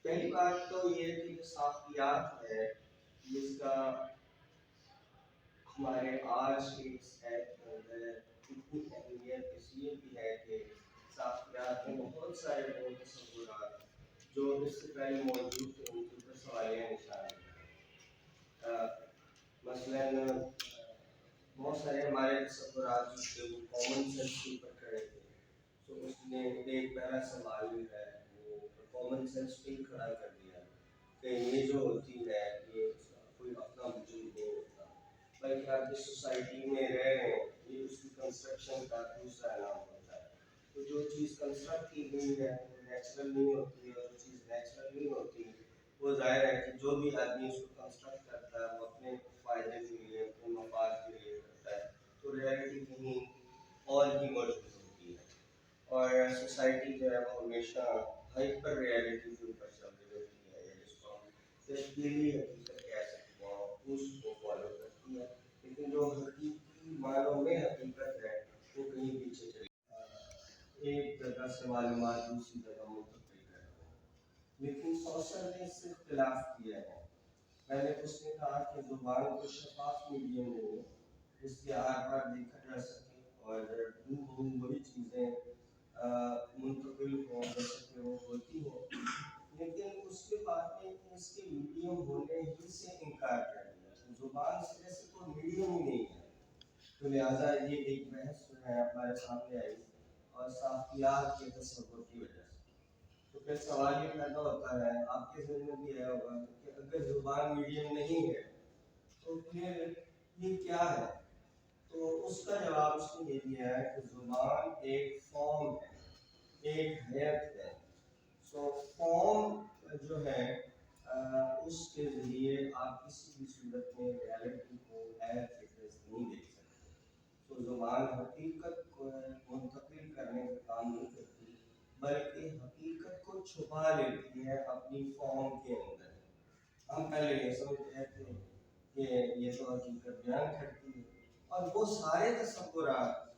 پہلی بات تو یہ ہے کہ جو ساختیات ہے اس کا ہمارے آج کے اس ایپ کے اندر اتنی اہمیت اس لیے بھی ہے کہ ساختیات میں بہت سارے وہ تصورات جو اس سے پہلے موجود تھے ان کے اوپر سوالیہ نشان ہے۔ مثلاً بہت سارے ہمارے تصورات جو تھے وہ کامن سینس کے اوپر کھڑے تھے، تو اس نے ایک پہلا سوال جو ہے وہ کامن سینس پہ ہی کھڑا کر دیا کہ یہ جو ہوتی ہے یہ اس کا کوئی اپنا وجود نہیں ہوتا، بلکہ آپ جس سوسائٹی میں رہ رہے ہیں یہ اس کی کنسٹرکشن کا دوسرا نام ہوتا ہے۔ تو جو چیز کنسٹرکٹ کی گئی ہے وہ نیچرل نہیں ہوتی ہے، اور جو چیز نیچرل نہیں ہوتی وہ ظاہر ہے کہ جو بھی آدمی اس کو کنسٹرکٹ کرتا ہے وہ اپنے فائدے کے لیے اپنے مفاد کے لیے کرتا ہے، تو ریئلٹی کہیں اور ہی موجود ہوتی ہے۔ اور سوسائٹی جو ہے وہ ہمیشہ ہائپر ریئلٹی کے اوپر چل رہی ہوتی ہے، یا جس کو ہم تشکیلی حقیقت کہہ سکتے ہیں اس کو فالو کرتی ہے، لیکن جو حقیقی معنوں میں حقیقت ہے وہ کہیں پیچھے چلی ایک جگہ سے معلومات دوسری جگہ منتقل کرتے ہیں۔ لیکن سوشل نے اس سے اختلاف کیا ہے۔ پہلے اس نے کہا کہ زبان کو شفاف میڈیم نہیں ہے جس کے آر پار دیکھا جا سکے اور وہی چیزیں منتقل ہو سکے وہ ہوتی ہیں، لیکن اس کے بعد میں اس کے میڈیم ہونے ہی سے انکار کر دیا۔ زبان سے جیسے کوئی میڈیم ہی نہیں ہے، تو لہٰذا یہ ایک بحث جو ہے ہمارے سامنے آئی اور ساختیات کے تصور کی وجہ سے۔ تو پھر سوال یہ پیدا ہوتا ہے، آپ کے ذہن میں بھی آیا ہوگا کہ اگر زبان میڈیم نہیں ہے تو پھر یہ کیا ہے؟ تو اس کا جواب اس نے یہ دیا ہے کہ زبان ایک فارم ہے، ایک حیت ہے۔ سو فارم جو ہے اس کے ذریعے آپ کسی بھی صورت میں ریالٹی کو ایز اٹ از نہیں دیکھ سکتے۔ تو زبان حقیقت کو منتقل کرنے کا کام نہیں کرتی، بلکہ حقیقت کو چھپا لیتی ہے اپنی فارم کے اندر۔ ہم پہلے یہ سمجھتے تھے کہ یہ تو حقیقت بیان کرتی ہے، اور وہ سارے تصورات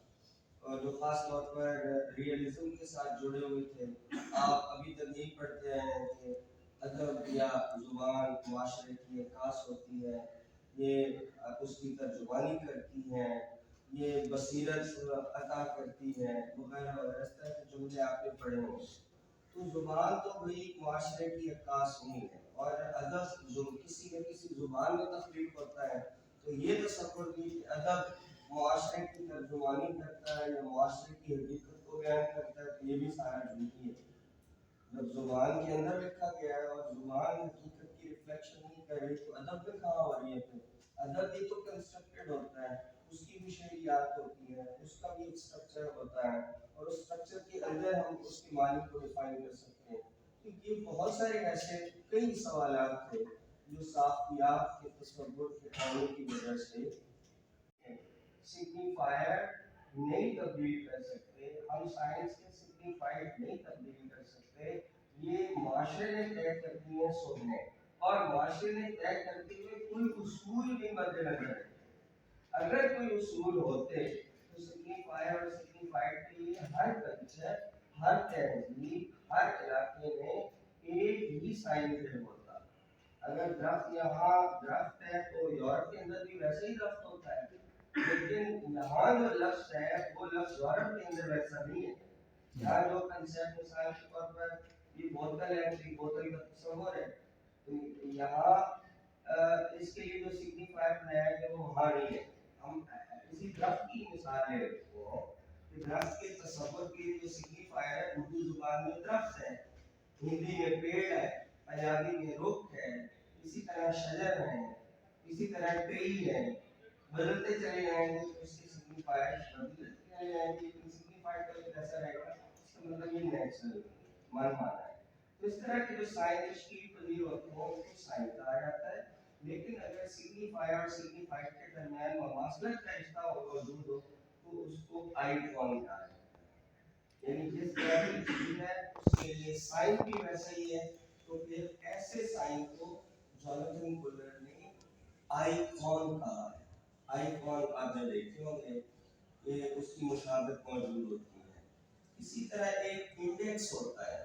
جو خاص طور پر ریئلزم کے ساتھ جڑے ہوئے تھے، آپ ابھی تک یہی پڑھتے ہیں کہ ادب یا زبان معاشرے کی عکاس ہوتی ہے، یہ اس کی ترجمانی کرتی ہے، یہ بصیرت عطا کرتی ہے، وغیرہ وغیرہ اس طرح کے جملے آپ نے پڑھے ہوں۔ تو زبان تو وہی معاشرے کی عکاس نہیں ہے، اور ادب جو کسی نہ کسی زبان میں تخلیق ہوتا ہے، تو یہ تصور بھی کہ ادب معاشرے کی ترجمانی کرتا ہے یا معاشرے کی حقیقت کو بیان کرتا ہے، تو یہ بھی سارا جھوٹی ہے۔ جب زبان کے اندر لکھا گیا ہے اور زبان حقیقت کی ریفلیکشن نہیں کر رہی تو ادب میں کہاں ہو رہی ہے؟ پھر ادب بھی تو کنسٹرکٹڈ ہوتا ہے، اس کی بھی شعریات ہوتی ہیں، اس کا بھی ایک اسٹرکچر ہوتا ہے، اور اس اسٹرکچر کے اندر ہم اس کے معنی کو ڈیفائن کر سکتے ہیں۔ تو یہ بہت سارے ایسے کئی سوالات تھے جو ساختیات کے تصور کے آنے کی وجہ سے سگنیفائر نہیں تبدیل کر سکتے، ہم سائنس کے سگنیفائر نہیں تبدیل کر سکتے، یہ معاشرے نے طے کرتی ہیں سننے، اور معاشرے نے طے کرتے ہوئے کوئی اصول بھی مد نظر ہے۔ اگر کوئی اصول ہوتے تو سگنیفائر اور سگنیفائڈ کے لیے ہر کلچر، ہر تہذیب، ہر علاقے میں ایک ہی سائن پھر ہوتا۔ اگر درخت یہاں درخت ہے تو یورپ کے اندر بھی ویسے ہی درخت ہوتا ہے، لیکن یہاں جو لفظ ہے وہ لفظ یورپ کے اندر ویسا نہیں ہے۔ یہاں جو کنسیپٹ مثال کے طور پر یہ بوتل ہے، یہ بوتل کا تصور ہے، تو یہاں اس کے لیے جو سگنیفائر بنایا گیا وہ وہاں نہیں ہے۔ ہم اسی درخت کی مثال لے لیتے ہیں کہ درخت کے تصور کے لیے جو سگنیفائر ہے اردو زبان میں درخت ہے، ہندی میں پیڑ ہے، پنجابی میں رخ ہے، اسی طرح شجر ہے، اسی طرح ٹری ہے، بدلتے چلے جائیں گے تو اس کے سگنیفائر بدلتے چلے جائیں گے، لیکن سگنیفائر کا جو ایسا رہے گا اس کا مطلب یہ نیچرل من مانا ہے۔ تو اس طرح کے جو سائن تشکیل پذیر ہوتے ہیں ان کو سائن کہا جاتا ہے، لیکن اگر سگنیفائر اور سگنیفائڈ کے درمیان مماثلت کا رشتہ موجود ہو تو اس کو آئیکن کہا جاتا ہے، یعنی جس طرح کی چیز ہے اس کے لیے سائن بھی ویسا ہی ہے۔ تو پھر ایسے سائن کو جوناتھن بولر نے آئیکن کہا ہے۔ آئیکن آپ نے دیکھے ہوں گے کہ اس کی مشابہت موجود ہوتی ہے۔ اسی طرح ایک انڈیکس ہوتا ہے،